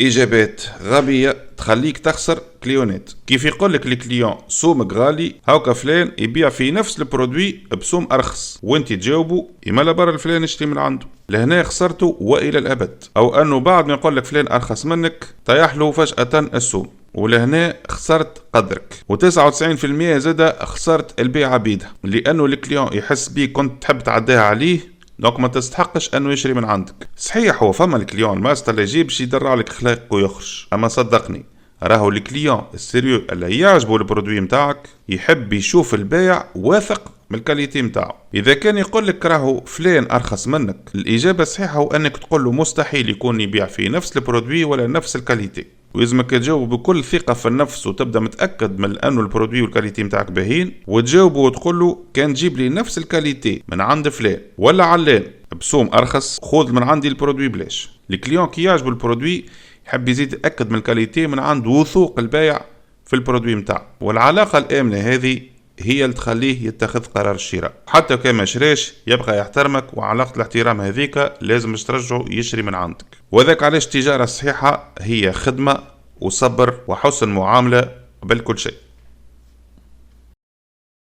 اجابات غبيه تخليك تخسر كليونات. كيف يقول لك الكليون سومك غالي، هاكا فلان يبيع في نفس البرودوي بسوم ارخص، وانت تجاوبوا اما لا برا الفلان اشتري من عنده، لهنا خسرتوا والى الابد. او انه بعد ما يقول لك فلان ارخص منك طيح له فجاه السوم، ولهنا خسرت قدرك. و99% زاد خسرت البيعه بيدها، لانه الكليون يحس بيك كنت تحب تعديها عليه، دونك ما تستحقش انه يشري من عندك. صحيح هو فما الكليون الماستر اللي يجي باش يدرع لك خلاقك ويخرج، اما صدقني راهو الكليون السيريو اللي يعجبه البرودوي متاعك يحب يشوف البايع واثق من الكاليتي متاعه. اذا كان يقول لك راهو فلان ارخص منك، الاجابه الصحيحه هو انك تقول له مستحيل يكون يبيع في نفس البرودوي ولا نفس الكاليتي، ويلزمك تجاوب بكل ثقه في النفس وتبدا متاكد من انه البرودوي والكاليتي متاعك باهين، وتجاوبه وتقول له كان تجيب لي نفس الكاليتي من عند فلان ولا علان بسوم ارخص خذ من عندي البرودوي بلاش. الكليون كي يعجبه البرودوي يحب يزيد يتاكد من الكاليتي من عند وثوق البايع في البرودوي متاعه، والعلاقه الامنه هذه هي اللي تخليه يتخذ قرار الشراء. حتى كان ما شراش يبقى يحترمك، وعلاقة الاحترام هذيك لازم ترجعه يشري من عندك. وذاك علاش التجارة الصحيحة هي خدمة وصبر وحسن معاملة قبل كل شيء.